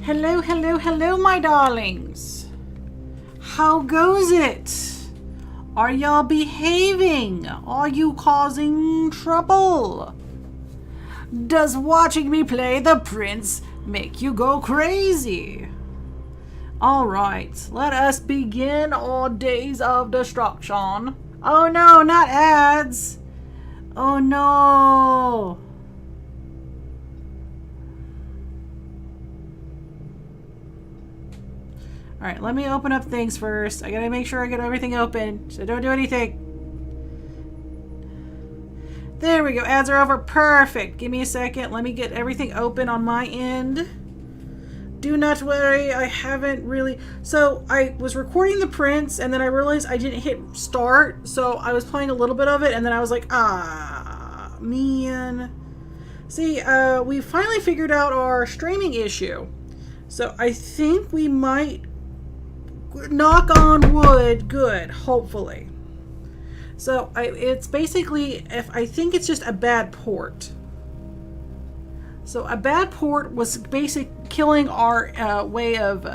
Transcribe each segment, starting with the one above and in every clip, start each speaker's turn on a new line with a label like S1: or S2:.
S1: Hello, hello, hello, my darlings. How goes it? Are y'all behaving? Are you causing trouble? Does watching me play the prince make you go crazy? Alright, let us begin our days of destruction. Oh no, not ads! Oh no! Alright, let me open up things first. I gotta make sure I get everything open, so don't do anything. There we go, ads are over. Perfect. Give me a second. Let me get everything open on my end. Do not worry, I haven't really... So, I was recording the prince, and then I realized I didn't hit start, so I was playing a little bit of it, and then I was like, ah, man. See, we finally figured out our streaming issue. So, I think we might... knock on wood, good, hopefully. So, it's basically... I think it's just a bad port. So a bad port was basically killing our way of...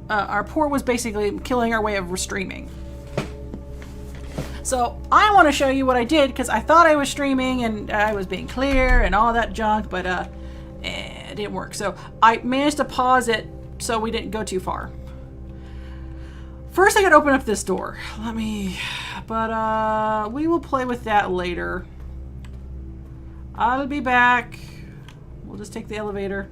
S1: our port was basically killing our way of streaming. So I want to show you what I did, because I thought I was streaming and I was being clear and all that junk, but it didn't work. So I managed to pause it so we didn't go too far. First I gotta open up this door. But we will play with that later. I'll be back. We'll just take the elevator.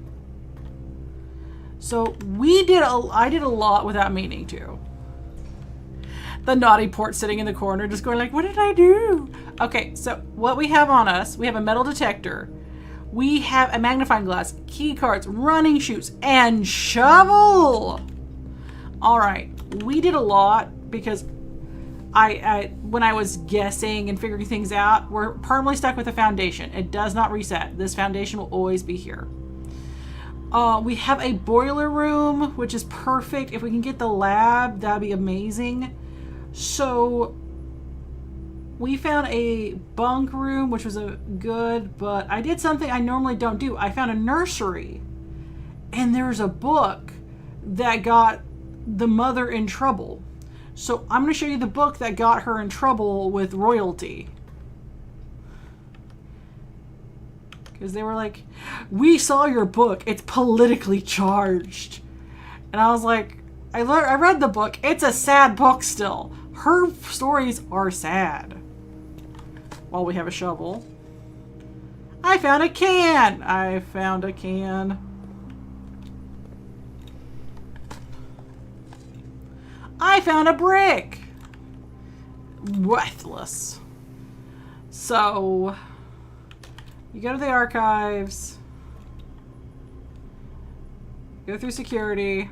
S1: So I did a lot without meaning to. The naughty port sitting in the corner just going like, what did I do? Okay, so what we have on us, we have a metal detector. We have a magnifying glass, key cards, running shoes, and shovel. All right, we did a lot because when I was guessing and figuring things out, we're permanently stuck with the foundation. It does not reset. This foundation will always be here. We have a boiler room, which is perfect. If we can get the lab, that'd be amazing. So we found a bunk room, which was good, but I did something I normally don't do. I found a nursery, and there's a book that got the mother in trouble. So I'm going to show you the book that got her in trouble with royalty. Because they were like, we saw your book. It's politically charged. And I was like, I read the book. It's a sad book still. Her stories are sad. While we have a shovel. I found a can. I found a can. I found a brick. Worthless. So, you go to the archives. Go through security.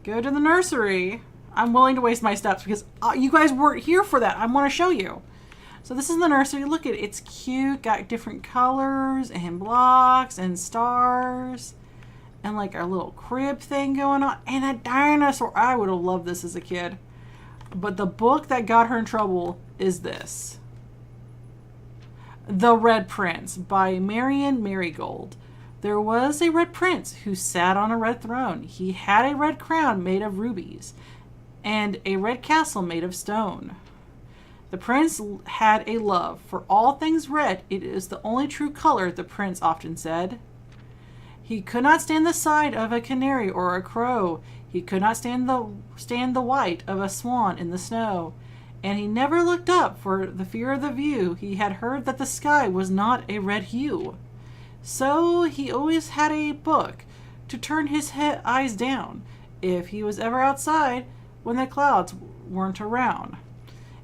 S1: Go to the nursery. I'm willing to waste my steps because you guys weren't here for that. I want to show you. So this is the nursery. Look at it. It's cute. Got different colors and blocks and stars. And like our little crib thing going on. And a dinosaur. I would have loved this as a kid. But the book that got her in trouble is this. The Red Prince by Marion Marigold. There was a red prince who sat on a red throne. He had a red crown made of rubies and a red castle made of stone. The prince had a love for all things red. It is the only true color, the prince often said. He could not stand the sight of a canary or a crow. He could not stand the white of a swan in the snow. And he never looked up for the fear of the view. He had heard that the sky was not a red hue. So he always had a book to turn his eyes down if he was ever outside when the clouds weren't around.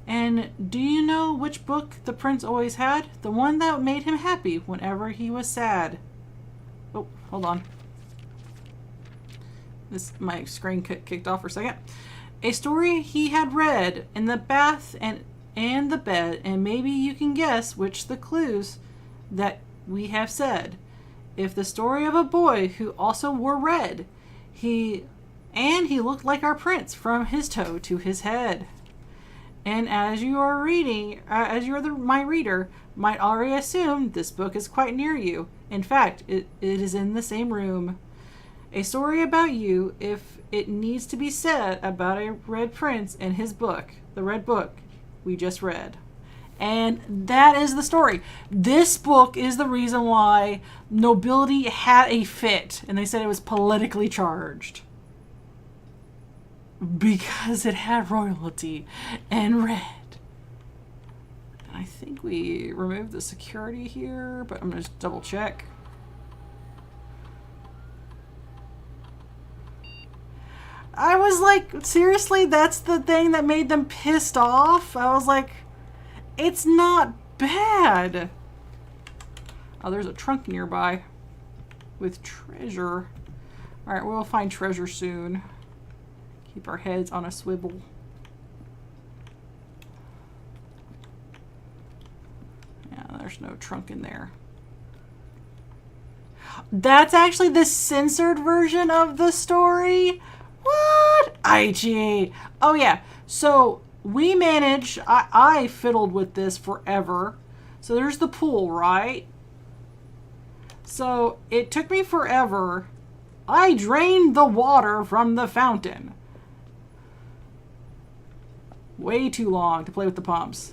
S1: And do you know which book the prince always had? The one that made him happy whenever he was sad. Oh, hold on. My screen kicked off for a second. A story he had read in the bath and the bed, and maybe you can guess which the clues that we have said. If the story of a boy who also wore red, he looked like our prince from his toe to his head. And as you are reading, my reader, might already assume this book is quite near you. In fact, it is in the same room. A story about you, if it needs to be said, about a red prince and his book, the red book we just read. And that is the story. This book is the reason why nobility had a fit, and they said it was politically charged. Because it had royalty and red. And I think we removed the security here, but I'm going to just double check. I was like, seriously, that's the thing that made them pissed off? I was like, it's not bad. Oh, there's a trunk nearby with treasure. All right, we'll find treasure soon. Keep our heads on a swivel. Yeah, there's no trunk in there. That's actually the censored version of the story? What? Aichi. Oh yeah. So we managed, I fiddled with this forever. So there's the pool, right? So it took me forever. I drained the water from the fountain. Way too long to play with the pumps.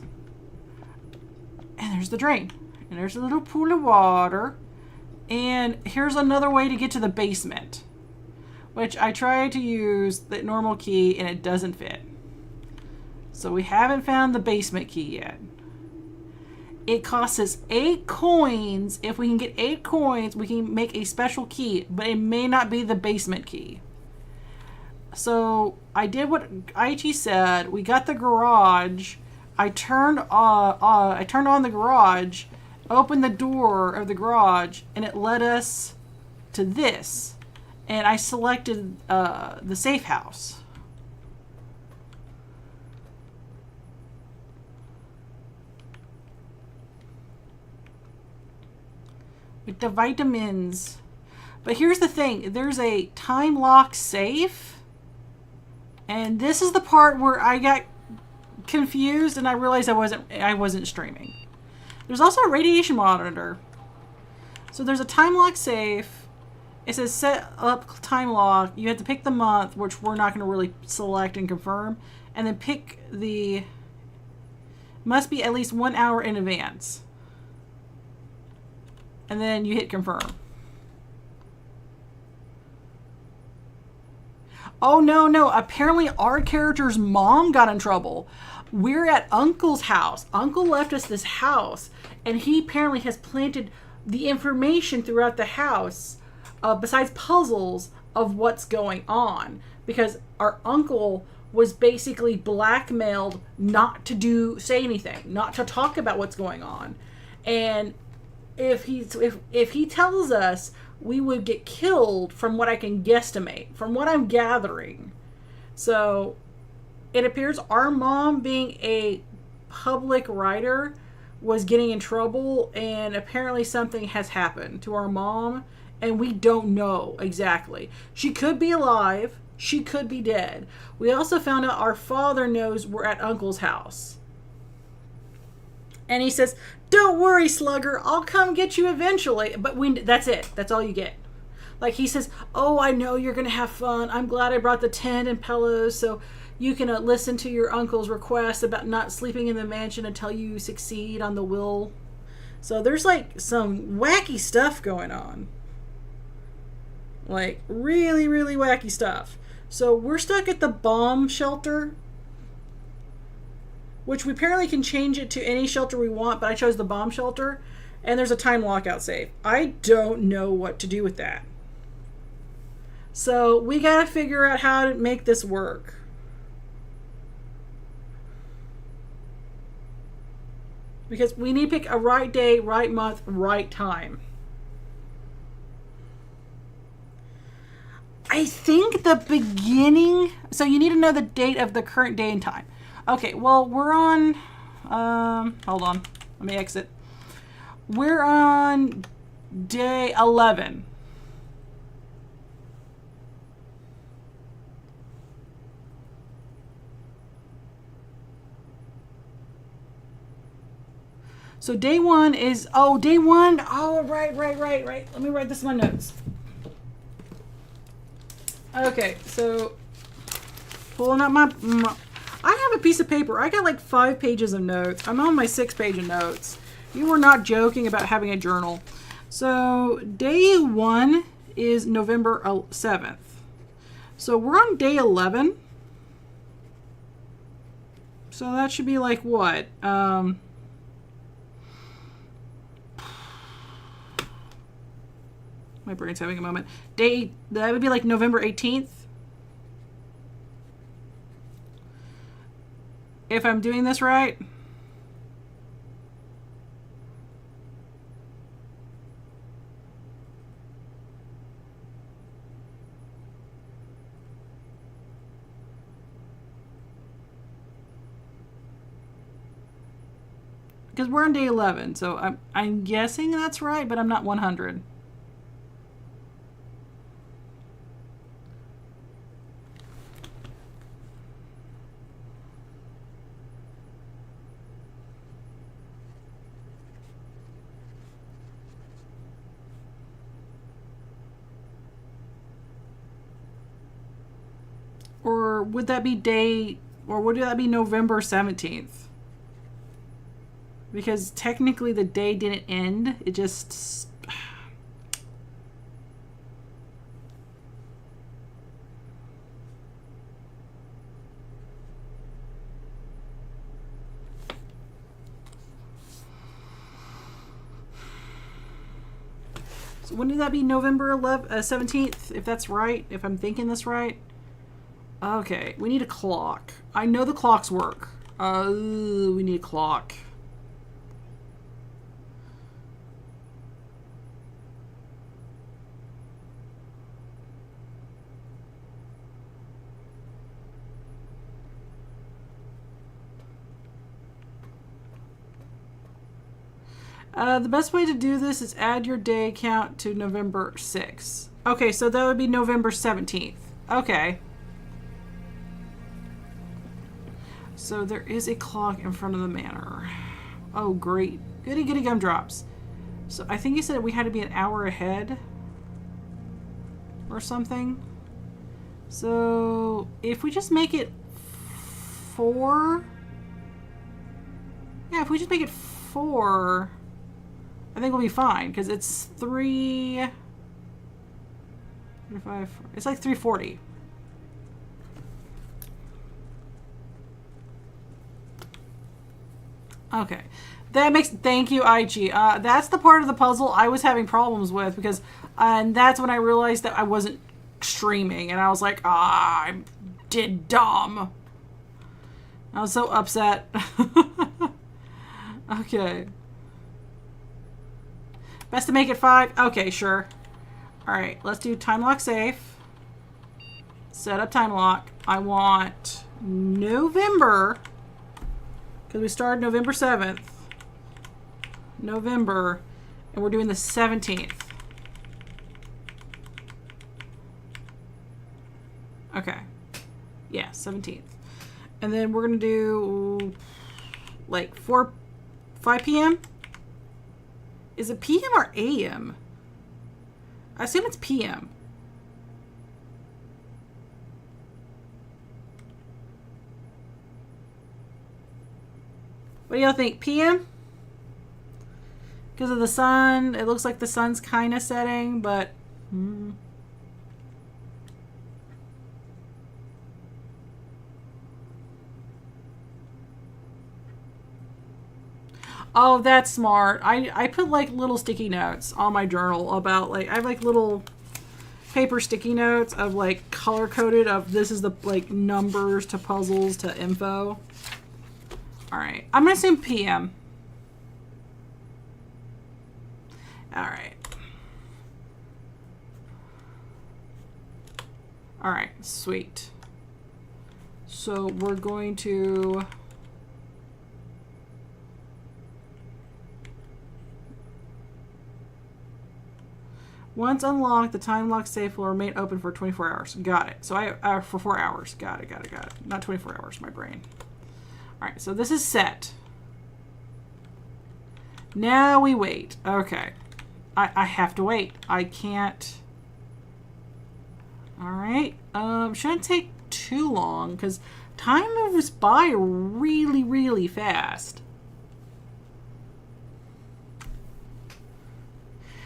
S1: And there's the drain. And there's a little pool of water. And here's another way to get to the basement, which I tried to use the normal key and it doesn't fit. So we haven't found the basement key yet. It costs us 8 coins. If we can get 8 coins, we can make a special key, but it may not be the basement key. So I did what Aichi said. We got the garage. I turned on the garage, opened the door of the garage, and it led us to this. And I selected the safe house. With the vitamins. But here's the thing. There's a time lock safe. And this is the part where I got confused and I realized I wasn't streaming. There's also a radiation monitor. So there's a time lock safe. It says set up time lock. You have to pick the month, which we're not going to really select and confirm. And then pick the... Must be at least 1 hour in advance. And then you hit confirm. Oh, no. Apparently our character's mom got in trouble. We're at Uncle's house. Uncle left us this house. And he apparently has planted the information throughout the house, besides puzzles, of what's going on. Because our uncle was basically blackmailed not to say anything. Not to talk about what's going on. And if he tells us, we would get killed, from what I can guesstimate, from what I'm gathering. So it appears our mom, being a public writer, was getting in trouble, and apparently something has happened to our mom, and we don't know exactly. She could be alive, she could be dead. We also found out our father knows we're at Uncle's house. And he says, "Don't worry, Slugger, I'll come get you eventually." But that's it. That's all you get. Like, he says, "Oh, I know you're going to have fun. I'm glad I brought the tent and pillows so you can listen to your uncle's request about not sleeping in the mansion until you succeed on the will." So there's, like, some wacky stuff going on. Like, really, really wacky stuff. So we're stuck at the bomb shelter, which we apparently can change it to any shelter we want, but I chose the bomb shelter, and there's a time lockout safe. I don't know what to do with that. So we gotta figure out how to make this work. Because we need to pick a right day, right month, right time. I think the beginning... So you need to know the date of the current day and time. Okay, well, we're on... hold on. Let me exit. We're on day 11. So day one is, oh, day one. Oh, right. Let me write this in my notes. Okay, so pulling up my I have a piece of paper. I got like 5 pages of notes. I'm on my 6th page of notes. You were not joking about having a journal. So day 1 is November 7th. So we're on day 11. So that should be like what? My brain's having a moment. That would be like November 18th. If I'm doing this right. Because we're on day 11, so I'm guessing that's right, but I'm not 100. Or would that be would that be November 17th? Because technically the day didn't end. It just... So when did that be? November 17th, if that's right, if I'm thinking this right. Okay, we need a clock. I know the clocks work. We need a clock. The best way to do this is add your day count to November 6th. Okay, so that would be November 17th. Okay. So there is a clock in front of the manor. Oh, great. Goody goody gumdrops. So I think you said we had to be an hour ahead or something. So if we just make it 4. Yeah, if we just make it 4, I think we'll be fine because it's 3. 5, it's like 3:40. Okay, that makes, thank you, IG. That's the part of the puzzle I was having problems with because, and that's when I realized that I wasn't streaming, and I was like, I did dumb. I was so upset. Okay. Best to make it 5. Okay, sure. All right, let's do time lock safe. Set up time lock. I want November. Because we started November 7th. November. And we're doing the 17th. Okay. Yeah, 17th. And then we're going to do like 5 p.m.? Is it p.m. or a.m.? I assume it's p.m. What do y'all think? PM? Because of the sun. It looks like the sun's kind of setting, but... Oh, that's smart. I put like little sticky notes on my journal about like... I have like little paper sticky notes of like color-coded of this is the like numbers to puzzles to info. Alright, I'm going to assume PM. Alright. Alright, sweet. So we're going to... Once unlocked, the time lock safe will remain open for 24 hours. Got it. So for 4 hours. Got it. Not 24 hours, my brain. All right, so this is set. Now we wait. Okay. I have to wait. I can't. Alright. Shouldn't take too long because time moves by really, really fast.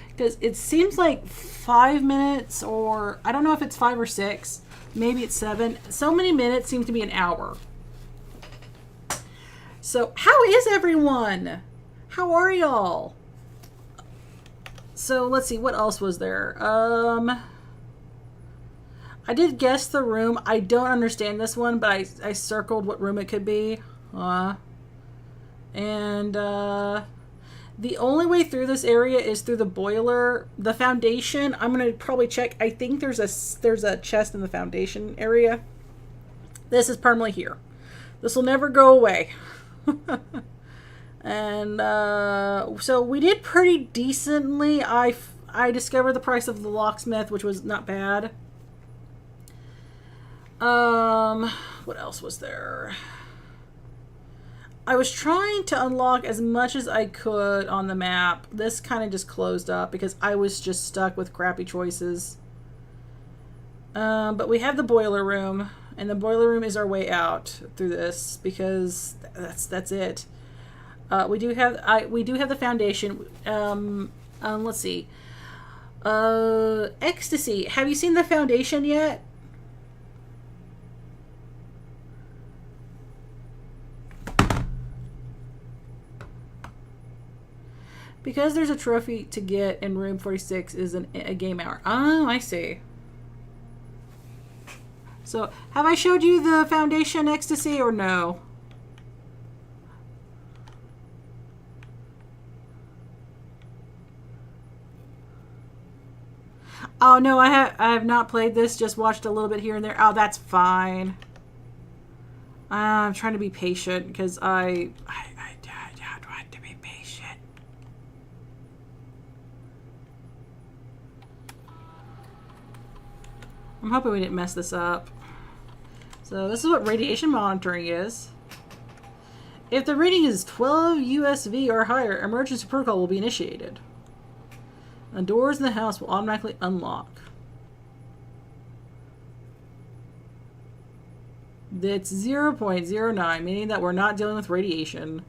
S1: Because it seems like 5 minutes, or I don't know if it's 5 or 6. Maybe it's 7. So many minutes seem to be an hour. So, how is everyone? How are y'all? So, let's see. What else was there? I did guess the room. I don't understand this one, but I circled what room it could be. The only way through this area is through the boiler. The foundation, I'm going to probably check. I think there's a chest in the foundation area. This is permanently here. This will never go away. And so we did pretty decently. I discovered the price of the locksmith, which was not bad. What else was there? I was trying to unlock as much as I could on the map. This kind of just closed up because I was just stuck with crappy choices. But we have the boiler room, and the boiler room is our way out through this because that's it. We do have the foundation. Let's see. Ecstasy. Have you seen the foundation yet? Because there's a trophy to get in room 46 is a game hour. Oh, I see. So, have I showed you the foundation ecstasy or no? Oh, no, I have not played this, just watched a little bit here and there. Oh, that's fine. I'm trying to be patient because I don't want to be patient. I'm hoping we didn't mess this up. So this is what radiation monitoring is. If the reading is 12 USV or higher, emergency protocol will be initiated. The doors in the house will automatically unlock. It's 0.09, meaning that we're not dealing with radiation.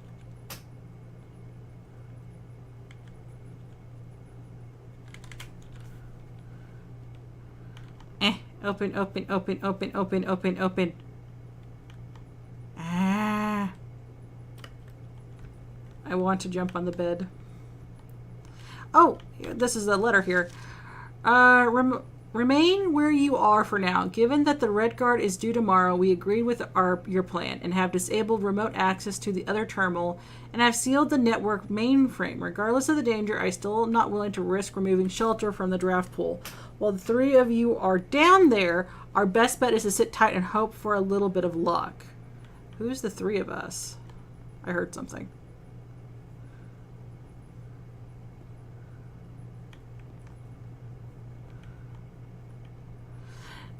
S1: Open, open, open, open, open, open, open. Ah. I want to jump on the bed. Oh, this is a letter here. Remain where you are for now. Given that the Red Guard is due tomorrow, we agreed with your plan and have disabled remote access to the other terminal and have sealed the network mainframe. Regardless of the danger, I still am not willing to risk removing shelter from the draft pool. While the three of you are down there, our best bet is to sit tight and hope for a little bit of luck. Who's the three of us? I heard something.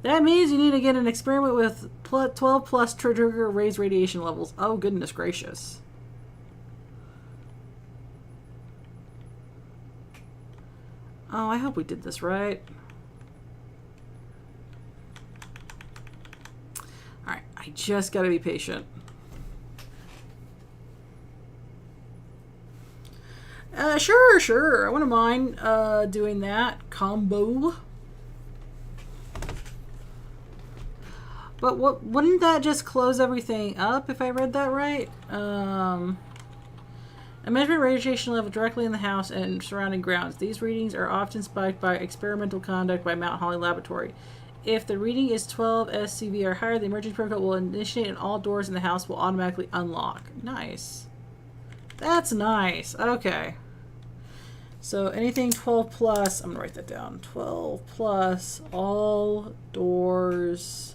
S1: That means you need to get an experiment with 12 plus trigger raised radiation levels. Oh, goodness gracious. Oh, I hope we did this right. Alright, I just gotta be patient. Sure. I wouldn't mind doing that combo. But wouldn't that just close everything up if I read that right? A measurement radiation level directly in the house and surrounding grounds. These readings are often spiked by experimental conduct by Mount Holly Laboratory. If the reading is 12 SCV or higher, the emergency protocol will initiate and all doors in the house will automatically unlock. Nice. That's nice. Okay. So anything 12 plus, I'm going to write that down. 12 plus, all doors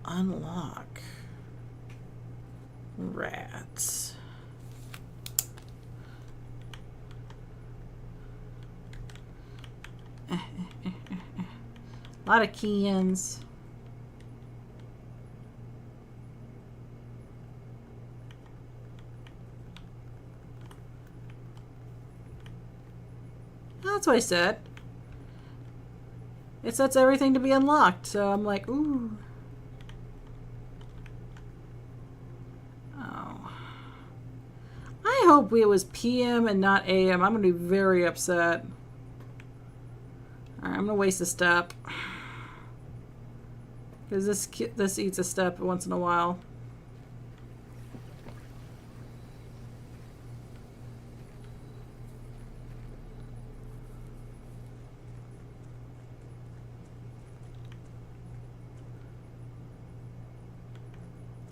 S1: unlock. Rats. A lot of key-ins. That's what I said. It sets everything to be unlocked, so I'm like, ooh. Oh. I hope it was PM and not AM. I'm going to be very upset. Alright, I'm going to waste a step. Because this eats a step once in a while.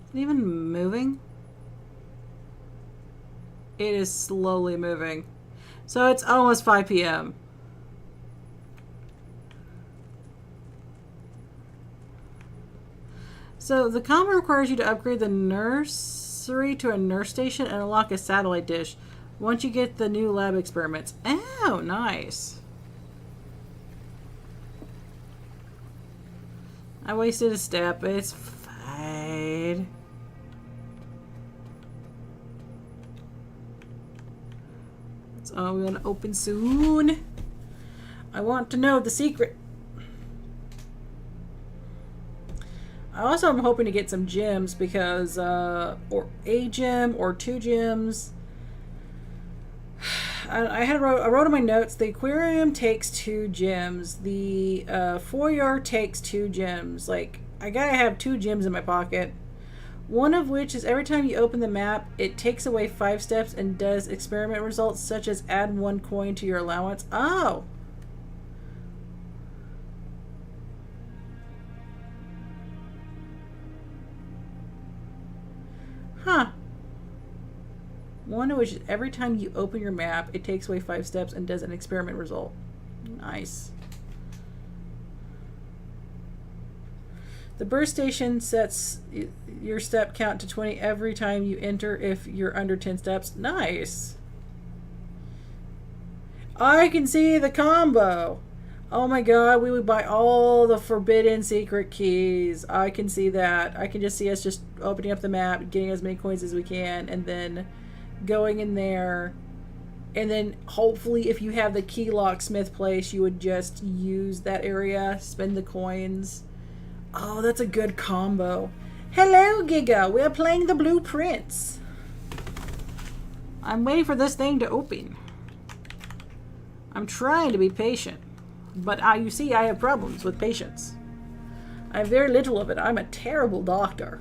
S1: Is it even moving? It is slowly moving. So it's almost 5 p.m. So the combo requires you to upgrade the nursery to a nurse station and unlock a satellite dish once you get the new lab experiments. Oh, nice. I wasted a step. It's fine. It's all going to open soon. I want to know the secret. I also am hoping to get some gems because, or a gem or 2 gems. I wrote in my notes, the aquarium takes 2 gems. The foyer takes 2 gems. Like, I gotta have 2 gems in my pocket. One of which is every time you open the map, it takes away 5 steps and does experiment results such as add 1 coin to your allowance. Oh! Huh. One of which is every time you open your map, it takes away 5 steps and does an experiment result. Nice. The burst station sets your step count to 20 every time you enter if you're under 10 steps. Nice. I can see the combo. Oh my god, we would buy all the forbidden secret keys. I can see that. I can just see us just opening up the map, getting as many coins as we can, and then going in there. And then hopefully if you have the key locksmith place, you would just use that area, spend the coins. Oh, that's a good combo. Hello, Giga. We are playing the blueprints. I'm waiting for this thing to open. I'm trying to be patient. But you see, I have problems with patience. I have very little of it. I'm a terrible doctor.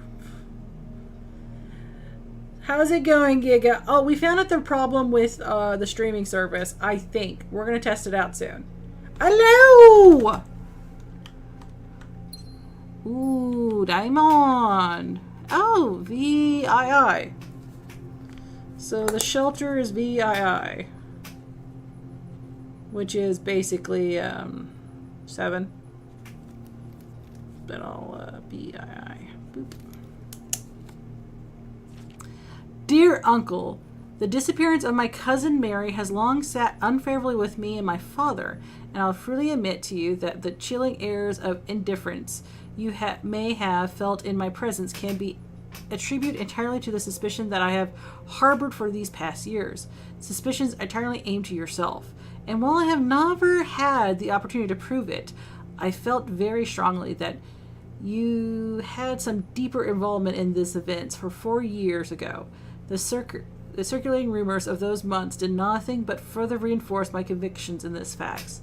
S1: How's it going, Giga? Oh, we found out the problem with the streaming service, I think. We're going to test it out soon. Hello! Ooh, diamond. Oh, VII. So the shelter is VII. Which is basically 7. But I'll VII. Boop. Dear Uncle, the disappearance of my cousin Mary has long sat unfavorably with me and my father, and I'll freely admit to you that the chilling airs of indifference you may have felt in my presence can be attributed entirely to the suspicion that I have harbored for these past years. Suspicions entirely aimed to yourself. And while I have never had the opportunity to prove it, I felt very strongly that you had some deeper involvement in this event for 4 years ago. The circulating rumors of those months did nothing but further reinforce my convictions in this facts.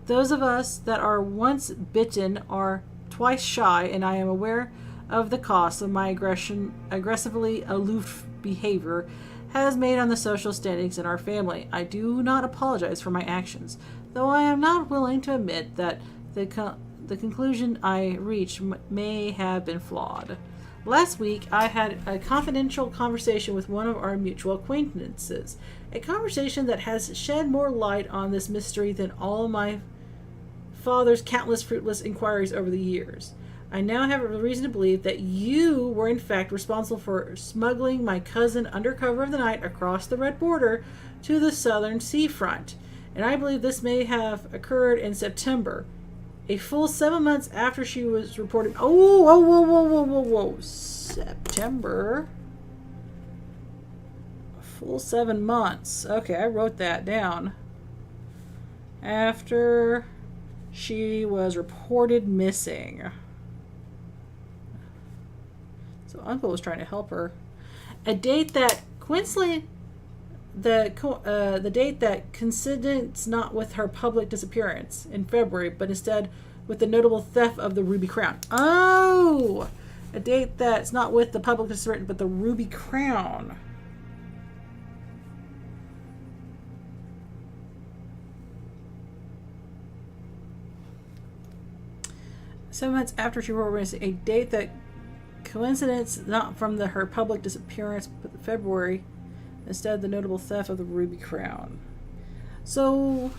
S1: Those of us that are once bitten are twice shy, and I am aware of the cost of my aggressively aloof behavior has made on the social standings in our family. I do not apologize for my actions, though I am not willing to admit that the conclusion I reached may have been flawed. Last week, I had a confidential conversation with one of our mutual acquaintances, a conversation that has shed more light on this mystery than all my father's countless fruitless inquiries over the years. I now have a reason to believe that you were in fact responsible for smuggling my cousin under cover of the night across the red border to the southern seafront, and I believe this may have occurred in September, a full 7 months after she was reported. Whoa. September. A full 7 months. Okay, I wrote that down. after she was reported missing. So Uncle was trying to help her. A date that coincidentally, the date that coincidence not with her public disappearance in February, but instead with the notable theft of the ruby crown. Oh, a date that's not with the public disappearance, but the ruby crown. Seven months after she wrote a date that coincidence not from her public disappearance, but February, instead the notable theft of the ruby crown. So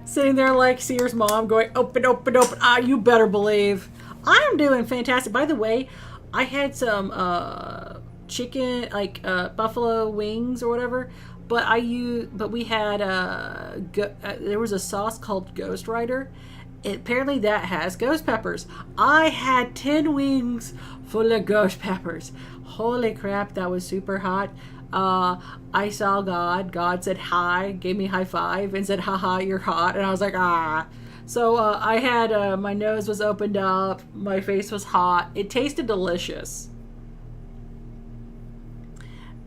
S1: sitting there like Sears' mom going, open, open, open. Ah, you better believe. I'm doing fantastic. By the way, I had some chicken, like buffalo wings or whatever. But we had there was a sauce called Ghost Rider. Apparently that has ghost peppers. I had 10 wings full of ghost peppers. Holy crap, that was super hot. I saw God. God said hi, gave me a high five, and said, haha, you're hot. And I was like, ah. So I had, my nose was opened up. My face was hot. It tasted delicious.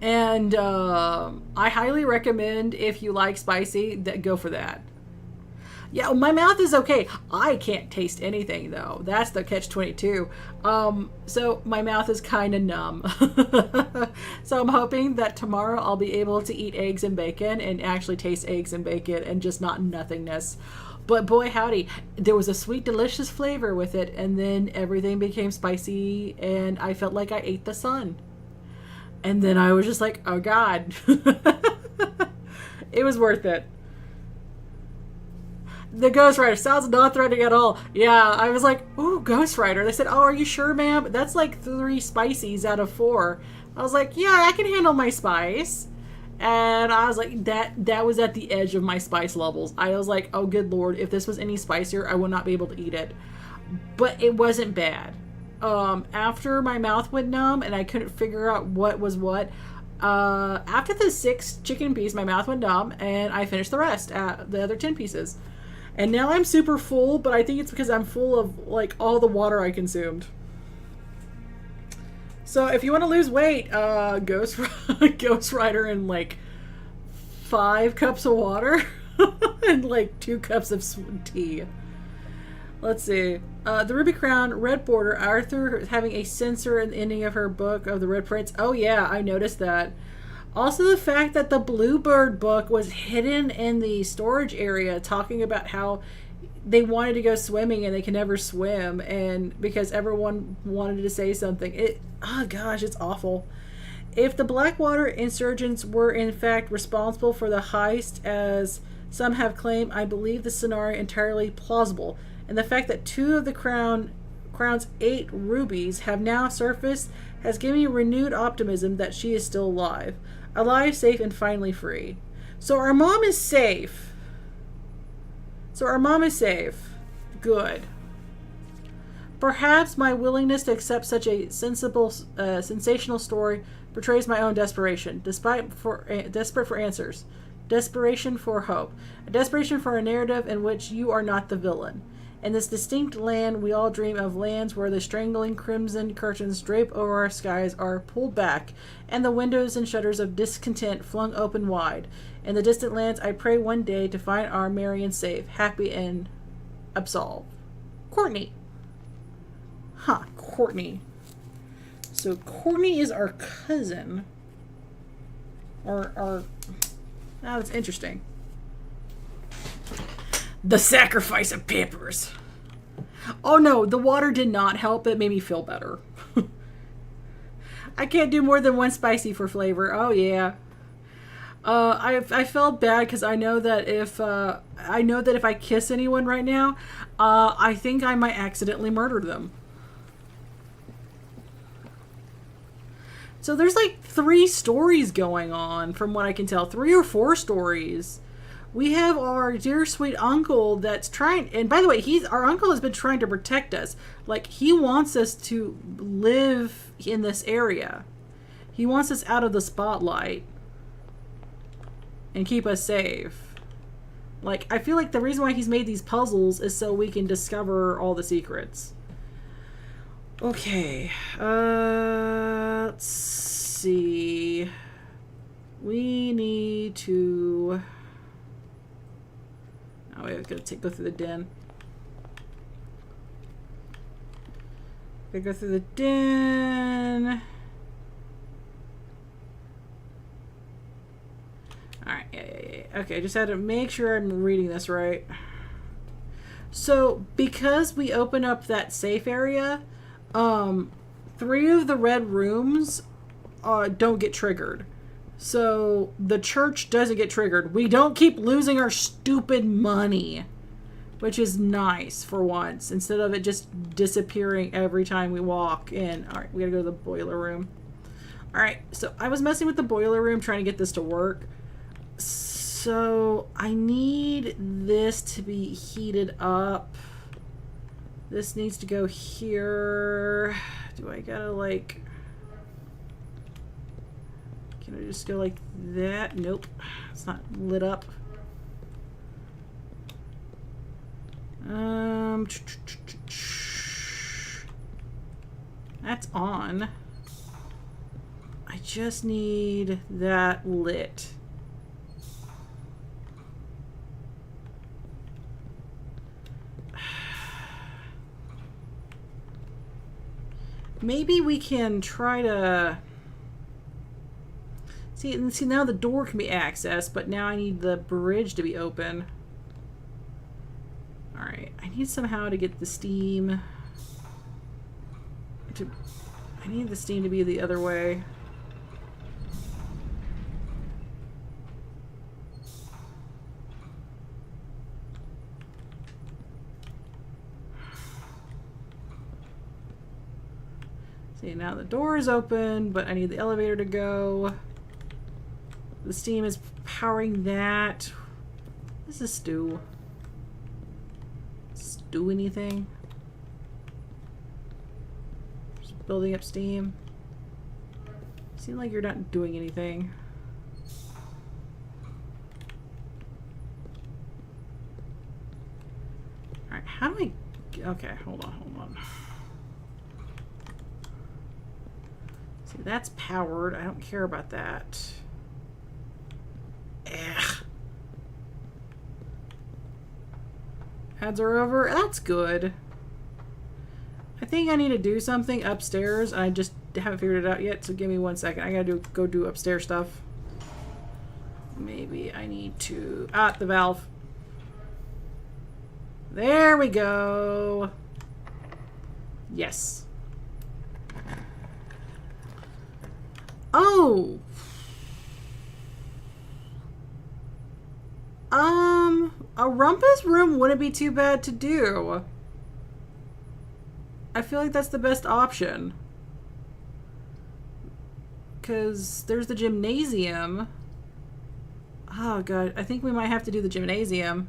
S1: And I highly recommend, if you like spicy, go for that. Yeah, my mouth is okay. I can't taste anything, though. That's the catch-22. So my mouth is kind of numb. So I'm hoping that tomorrow I'll be able to eat eggs and bacon and actually taste eggs and bacon and just not nothingness. But boy, howdy, there was a sweet, delicious flavor with it, and then everything became spicy, and I felt like I ate the sun. And then I was just like, oh God. It was worth it. The Ghost Rider sounds not threatening at all. Yeah, I was like, ooh, Ghost Rider. They said, oh, are you sure, ma'am? That's like 3 spices out of 4. I was like, yeah, I can handle my spice. And I was like, that was at the edge of my spice levels. I was like, oh, good Lord, if this was any spicier, I would not be able to eat it. But it wasn't bad. After my mouth went numb and I couldn't figure out what was what, after the 6 chicken pieces, my mouth went numb and I finished the rest, the other 10 pieces. And now I'm super full, but I think it's because I'm full of like all the water I consumed. So if you want to lose weight, Ghost Rider and like 5 cups of water and like 2 cups of tea. Let's see. The Ruby Crown, red border. Arthur having a censor in the ending of her book of the Red Prince. Oh yeah, I noticed that. Also the fact that the Bluebird book was hidden in the storage area, talking about how they wanted to go swimming and they can never swim, and because everyone wanted to say something. Oh gosh, it's awful. If the Blackwater insurgents were in fact responsible for the heist, as some have claimed, I believe the scenario entirely plausible. And the fact that 2 of the Crown's 8 rubies have now surfaced has given me renewed optimism that she is still alive. Alive, safe, and finally free. So our mom is safe. Good. Perhaps my willingness to accept such a sensational story betrays my own desperation, desperate for answers. Desperation for hope. A desperation for a narrative in which you are not the villain. In this distinct land, we all dream of lands where the strangling crimson curtains drape over our skies are pulled back, and the windows and shutters of discontent flung open wide. In the distant lands, I pray one day to find our Marion safe, happy, and absolved. Courtney. Courtney. So Courtney is our cousin. That's interesting. The sacrifice of peppers. Oh no, the water did not help. It made me feel better. I can't do more than 1 spicy for flavor. Oh yeah. I felt bad because I know that if I kiss anyone right now, I think I might accidentally murder them. So there's like 3 stories going on from what I can tell. 3 or 4 stories. We have our dear sweet uncle that's trying, and by the way, our uncle has been trying to protect us. Like, he wants us to live in this area. He wants us out of the spotlight. and keep us safe. Like, I feel like the reason why he's made these puzzles is so we can discover all the secrets. Okay. Let's see. We need to... Oh, we've got to go through the den. Gotta go through the den. Alright, yeah. Okay, I just had to make sure I'm reading this right. So, because we open up that safe area, 3 of the red rooms don't get triggered. So, the church doesn't get triggered. We don't keep losing our stupid money. Which is nice for once, instead of it just disappearing every time we walk in. Alright, we gotta go to the boiler room. Alright, so I was messing with the boiler room trying to get this to work. So I need this to be heated up. This needs to go here. Do I gotta like... Can I just go like that? Nope, it's not lit up. That's on. I just need that lit. Maybe we can try to see now the door can be accessed, but now I need the bridge to be open. Alright, I need somehow to get the steam to... I need the steam to be the other way. See, now the door is open, but I need the elevator to go. The steam is powering that. This is stew. Do anything? Just building up steam. Seems like you're not doing anything. Alright, how do I... Okay, hold on. See, that's powered. I don't care about that. Ugh. Ads are over. That's good. I think I need to do something upstairs. I just haven't figured it out yet, so give me 1 second. I gotta go do upstairs stuff. Maybe I need to... Ah, the valve. There we go. Yes. Oh! A rumpus room wouldn't be too bad to do. I feel like that's the best option. Because there's the gymnasium. Oh god, I think we might have to do the gymnasium.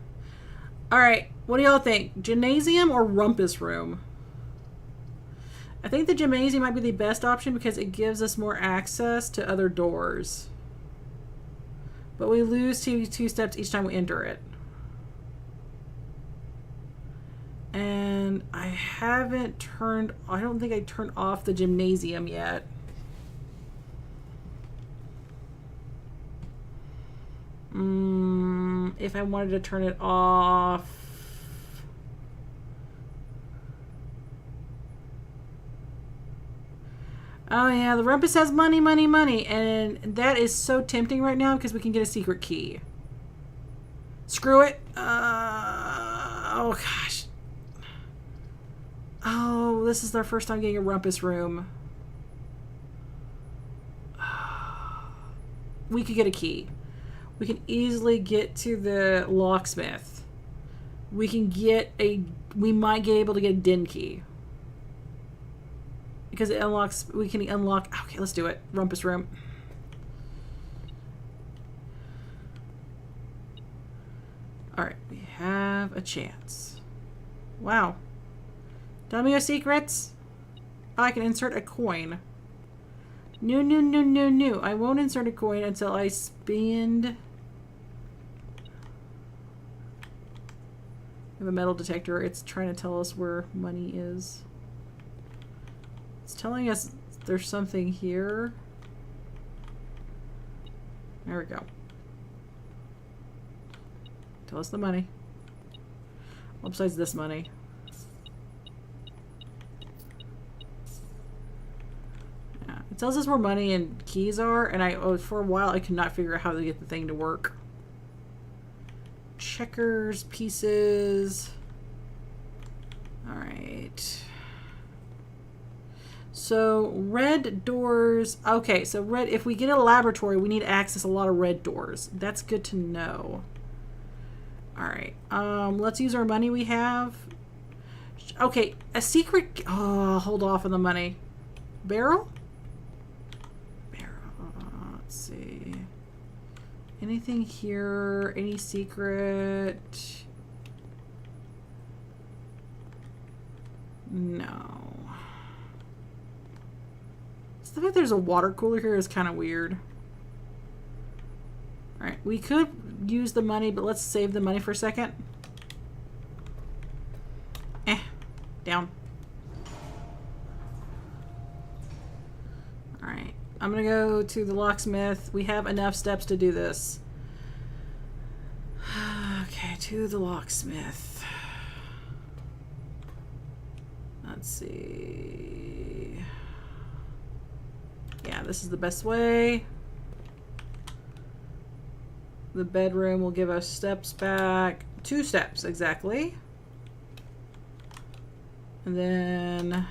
S1: Alright, what do y'all think? Gymnasium or rumpus room? I think the gymnasium might be the best option because it gives us more access to other doors. But we lose two steps each time we enter it. And I haven't turned... I don't think I turned off the gymnasium yet. If I wanted to turn it off... Oh yeah, the rumpus has money, and that is so tempting right now because we can get a secret key. Screw it. Oh gosh. Oh, this is our first time getting a rumpus room. We could get a key. We can easily get to the locksmith. We might get able to get a den key. Because it unlocks, we can unlock, okay, let's do it. Rumpus room. Alright, we have a chance. Wow. Tell me your secrets. Oh, I can insert a coin. No. I won't insert a coin until I spend have a metal detector. It's trying to tell us where money is. It's telling us there's something here. There we go. Tell us the money. Well, besides this money. Yeah, it tells us where money and keys are, and for a while I could not figure out how to get the thing to work. Checkers, pieces. Alright. So, red doors. Okay, so red. If we get a laboratory, we need to access a lot of red doors. That's good to know. Alright. Let's use our money we have. Okay, a secret. Oh, hold off on the money. Barrel? Barrel. Let's see. Anything here? Any secret? No. The fact there's a water cooler here is kind of weird. Alright, we could use the money, but let's save the money for a second. Down. Alright, I'm gonna go to the locksmith. We have enough steps to do this. Okay, to the locksmith. Let's see. Yeah, this is the best way. The bedroom will give us steps back. 2 steps, exactly. And then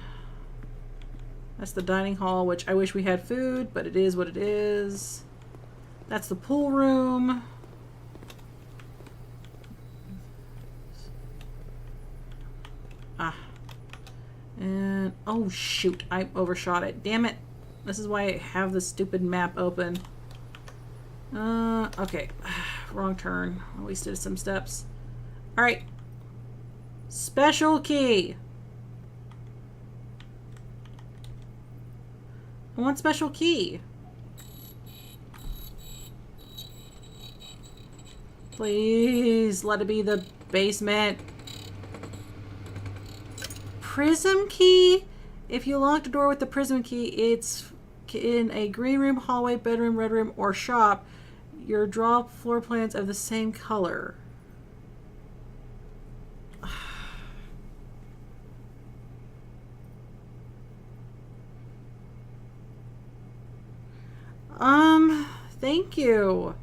S1: that's the dining hall, which I wish we had food, but it is what it is. That's the pool room. And, oh shoot, I overshot it. Damn it. This is why I have this stupid map open. Okay. Wrong turn. I wasted some steps. Alright. Special key. I want special key. Please, let it be the basement. Prism key? If you lock the door with the prism key, it's in a green room, hallway, bedroom, red room, or shop. Your draw floor plans of the same color. Thank you.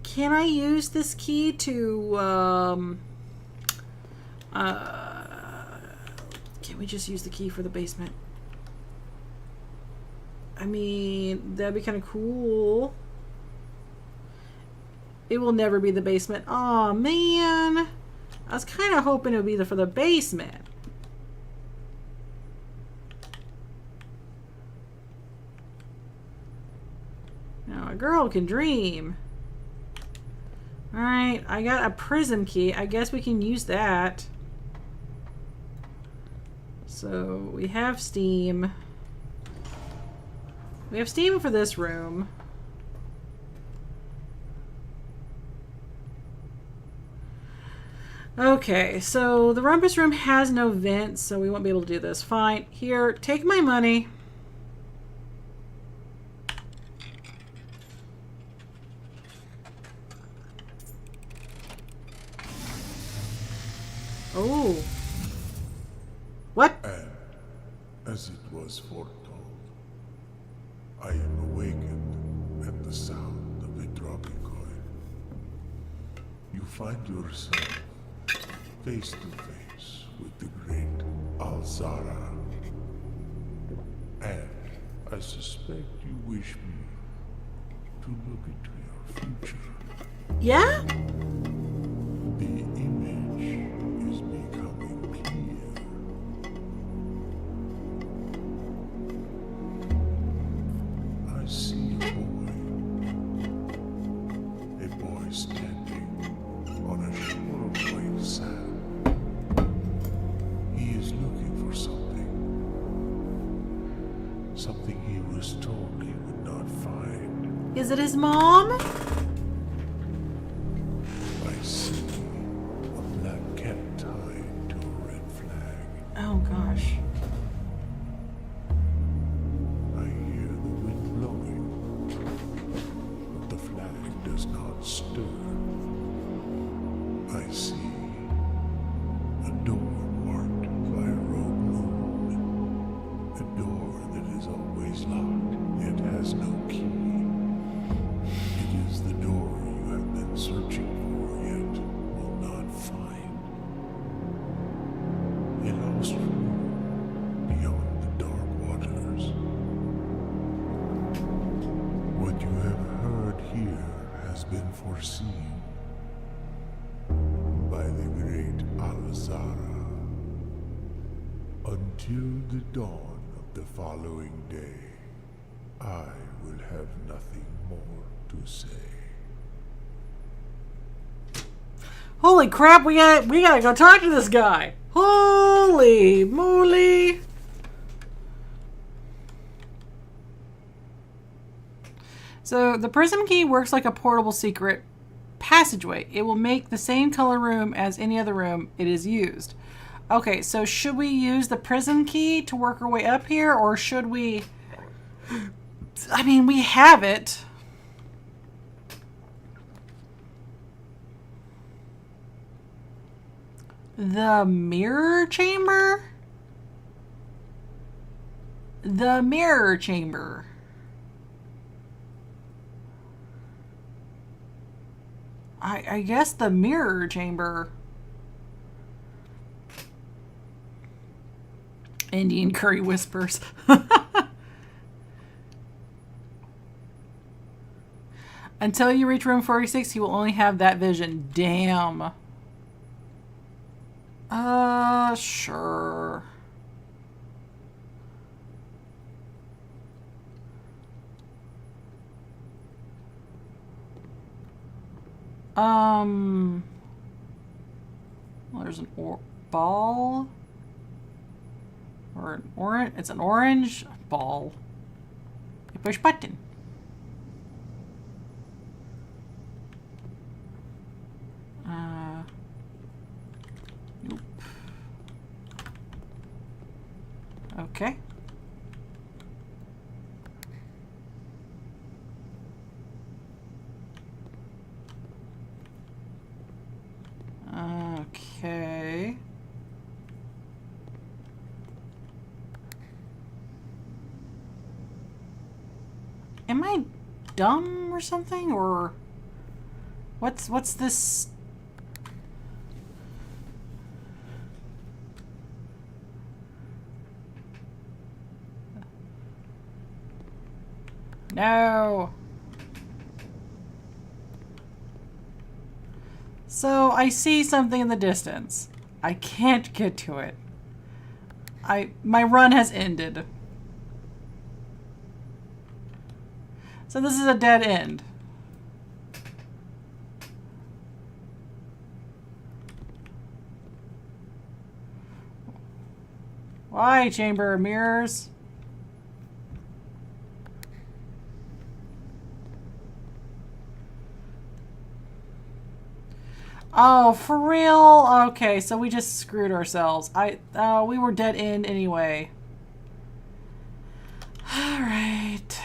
S1: Can I use this key to, can we just use the key for the basement? I mean, that'd be kind of cool. It will never be the basement. Aw, man. I was kind of hoping it would be for the basement. Now, a girl can dream. Alright, I got a prism key. I guess we can use that. So, we have steam. We have steam for this room. Okay, so the rumpus room has no vents, so we won't be able to do this. Fine. Here, take my money. Oh. What?
S2: And, as it was foretold, I am awakened at the sound of a dropping coin. You find yourself face to face with the great Alzara. And I suspect you wish me to look into your future.
S1: Yeah?
S2: The image is becoming clear. I see a boy standing on a shore of white sand. He is looking for something he was told he would not find.
S1: Is it his mom?
S2: I see a black stir. I see a door marked by a rogue moon. A door that is always locked, yet has no key. It is the door you have been searching for, yet will not find. A lost room beyond the dark waters. What you have heard here has been foreseen by the great Alzara. Until the dawn of the following day, I will have nothing more to say.
S1: Holy crap, we gotta go talk to this guy. Holy moly. So the prism key works like a portable secret passageway. It will make the same color room as any other room it is used. Okay, so should we use the prism key to work our way up here, or should we... I mean, we have it. The mirror chamber? The mirror chamber. I guess the mirror chamber. Indian curry whispers. Until you reach room 46, you will only have that vision. Damn. Sure. Well, there's an ball. Or an orange. It's an orange ball. You push button. Nope. Okay. Okay. Am I dumb or something, or what's this? No. So I see something in the distance. I can't get to it. My run has ended. So this is a dead end. Why, Chamber of Mirrors? Oh, for real? Okay, so we just screwed ourselves. We were dead end anyway. Alright.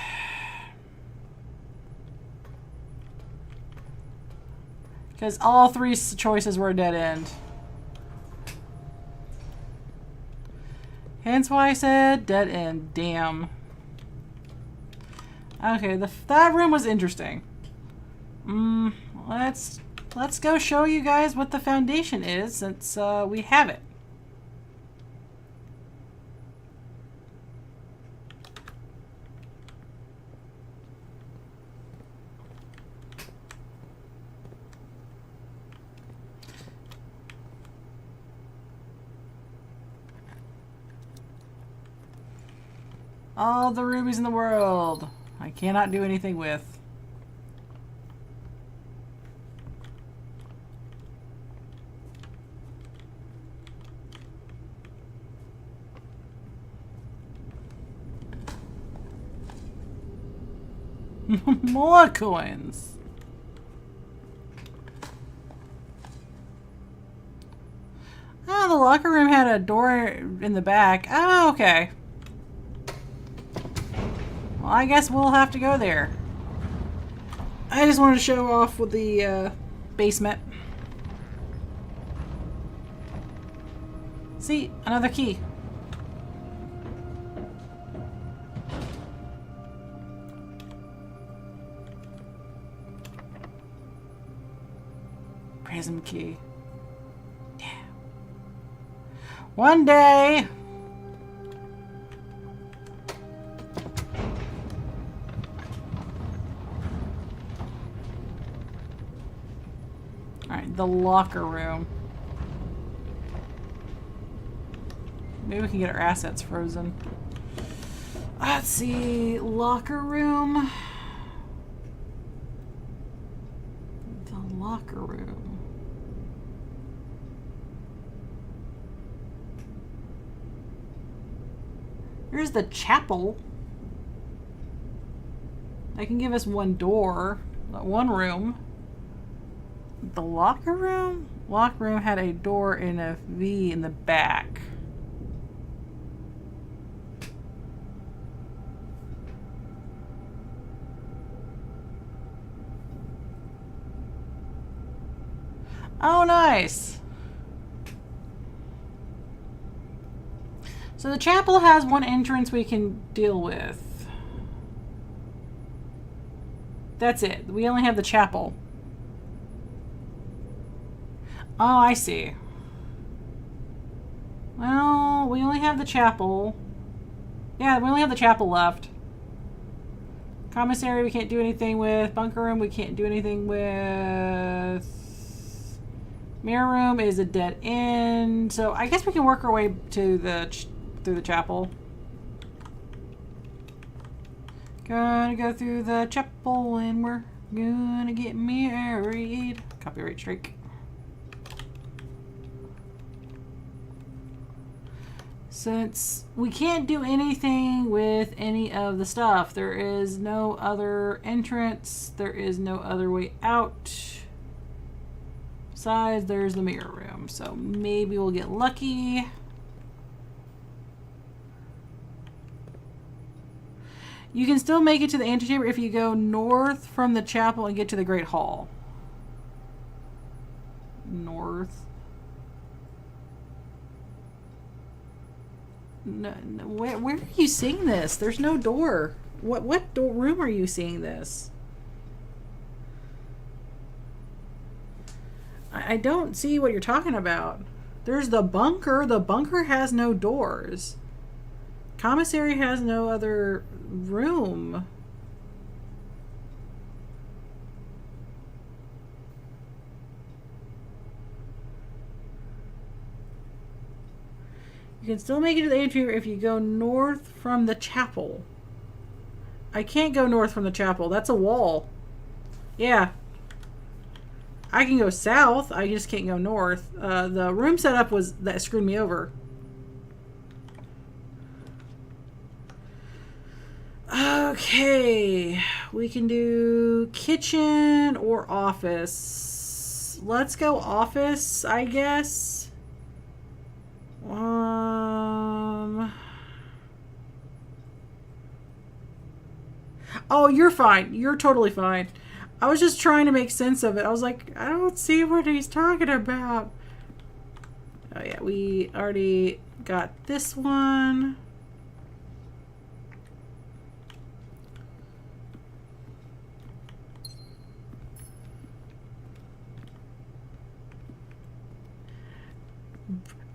S1: Because all three choices were a dead end. Hence why I said dead end. Damn. Okay, that room was interesting. Let's go show you guys what the foundation is, since we have it. All the rubies in the world. I cannot do anything with. More coins. Oh, the locker room had a door in the back. Oh, okay. Well, I guess we'll have to go there. I just wanted to show off with the basement. See, another key. Prism key. Yeah. One day. Alright, the locker room. Maybe we can get our assets frozen. Let's see. Locker room. The locker room. Here's the chapel. They can give us one door, one room. The locker room? Locker room had a door and a V in the back. Oh, nice. So the chapel has one entrance we can deal with. That's it. We only have the chapel. Oh, I see. Well, we only have the chapel. Yeah, we only have the chapel left. Commissary we can't do anything with. Bunker room we can't do anything with. Mirror room is a dead end. So I guess we can work our way to through the chapel. Gonna go through the chapel and we're gonna get married. Copyright strike. Since we can't do anything with any of the stuff, there is no other entrance, there is no other way out. Besides, there's the mirror room, so maybe we'll get lucky. You can still make it to the antechamber if you go north from the chapel and get to the Great Hall. North. No, where are you seeing this? There's no door. What room are you seeing this? I don't see what you're talking about. There's the bunker. The bunker has no doors. Commissary has no other room. You can still make it to the atrium if you go north from the chapel. I can't go north from the chapel. That's a wall. Yeah. I can go south. I just can't go north. The room setup was that screwed me over. Okay. We can do kitchen or office. Let's go office, I guess. Oh, you're fine. You're totally fine. I was just trying to make sense of it. I was like, I don't see what he's talking about. Oh yeah, we already got this one.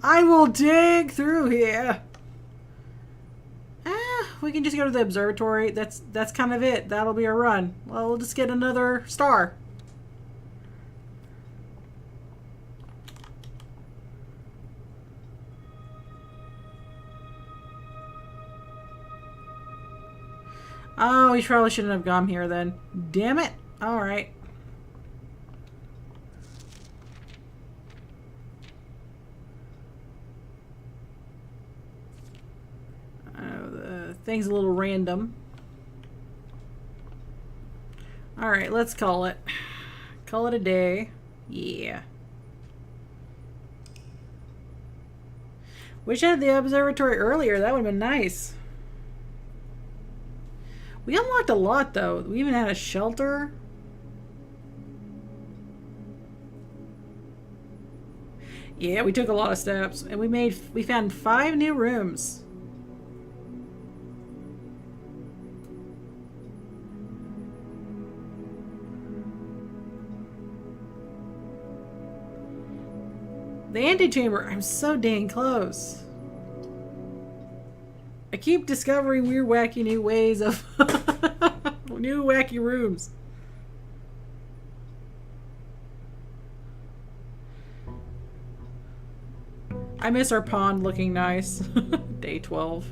S1: I will dig through here. We can just go to the observatory. That's kind of it. That'll be our run. Well, we'll just get another star. Oh, we probably shouldn't have gone here then. Damn it. All right. Thing's a little random. Alright, let's call it. Call it a day. Yeah. Wish I had the observatory earlier. That would have been nice. We unlocked a lot, though. We even had a shelter. Yeah, we took a lot of steps, and we found 5 new rooms. The antechamber. I'm so dang close. I keep discovering weird, wacky new ways of new wacky rooms. I miss our pond looking nice. Day 12.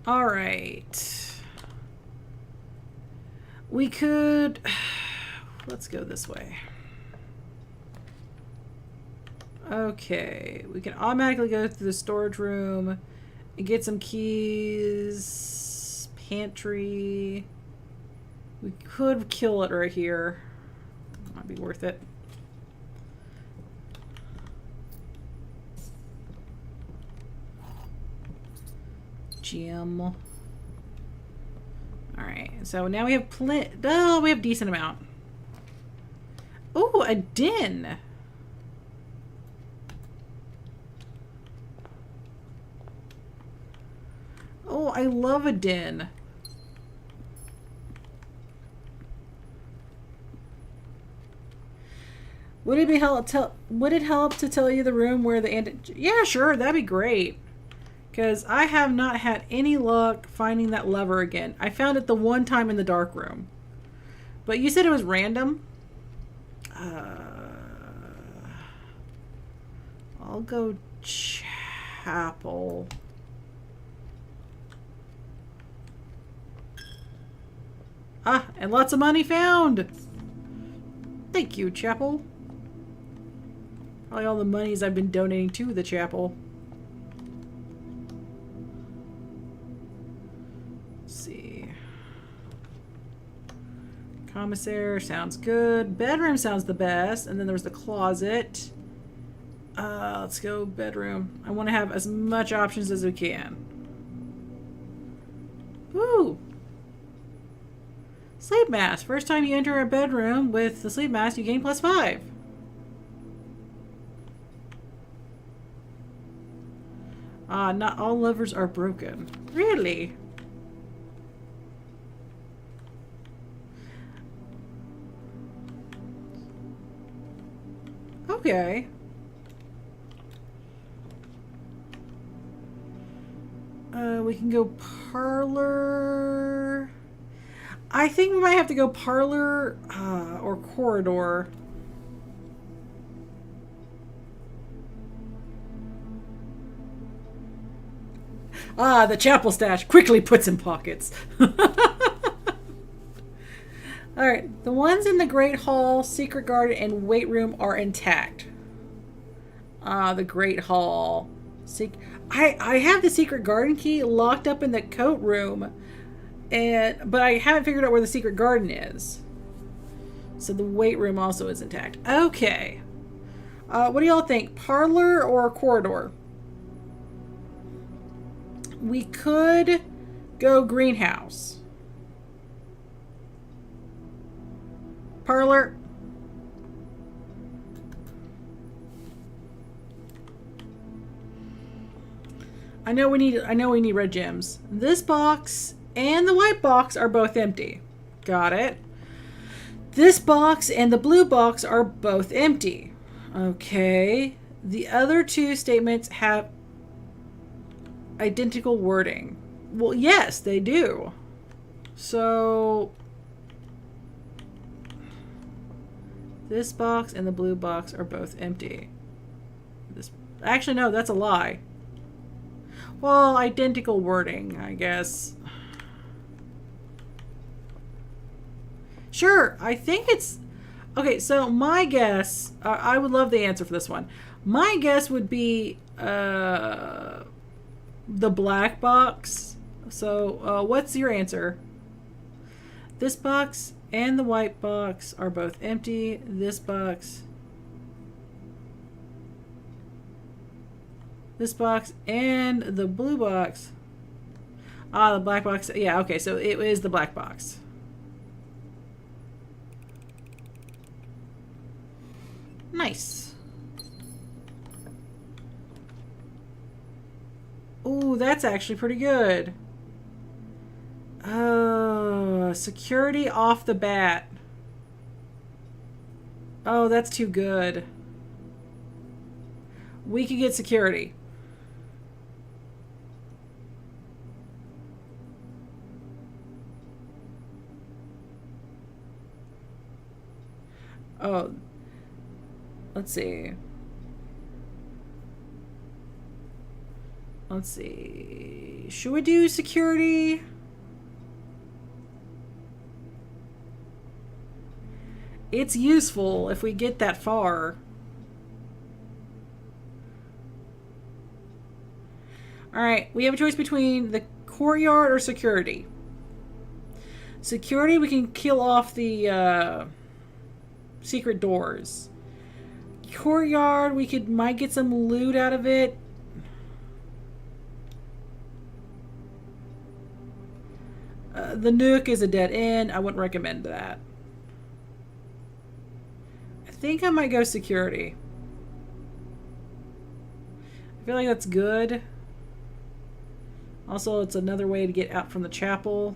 S1: All right. We could... Let's go this way. Okay. We can automatically go through the storage room and get some keys. Pantry. We could kill it right here. Might be worth it. Gym. Alright, so now we have we have a decent amount. Oh, a den. Oh, I love a den. Would it help to tell you the room where the yeah, sure, that'd be great. Because I have not had any luck finding that lever again. I found it the one time in the dark room. But you said it was random? I'll go chapel. Ah, and lots of money found! Thank you, chapel. Probably all the monies I've been donating to the chapel. Commissary sounds good. Bedroom sounds the best. And then there was the closet. Let's go bedroom. I want to have as much options as we can. Woo! Sleep mask. First time you enter a bedroom with the sleep mask, you gain +5. Not all levers are broken. Really? Okay. We can go parlor. I think we might have to go parlor or corridor. The chapel stash quickly puts in pockets. Alright, the ones in the Great Hall, Secret Garden, and Weight Room are intact. The Great Hall. I have the Secret Garden key locked up in the coat room, but I haven't figured out where the Secret Garden is. So the Weight Room also is intact. Okay. What do y'all think? Parlor or corridor? We could go greenhouse. Parlor. I know we need red gems. This box and the white box are both empty. Got it. This box and the blue box are both empty. Okay. The other two statements have identical wording. Well, yes, they do. So this box and the blue box are both empty. Actually, no, that's a lie. Well, identical wording, I guess. Sure, I think it's... Okay, so my guess... I would love the answer for this one. My guess would be the black box. So, what's your answer? This box and the white box are both empty. This This box and the blue box. Ah, the black box. Yeah, okay, so it is the black box. Nice. Ooh, that's actually pretty good. Security off the bat. Oh, that's too good. We could get security. Oh, let's see. Let's see. Should we do security? It's useful if we get that far. Alright, we have a choice between the courtyard or security. Security, we can kill off the secret doors. Courtyard, we might get some loot out of it. The Nook is a dead end. I wouldn't recommend that. I think I might go security. I feel like that's good. Also, it's another way to get out from the chapel.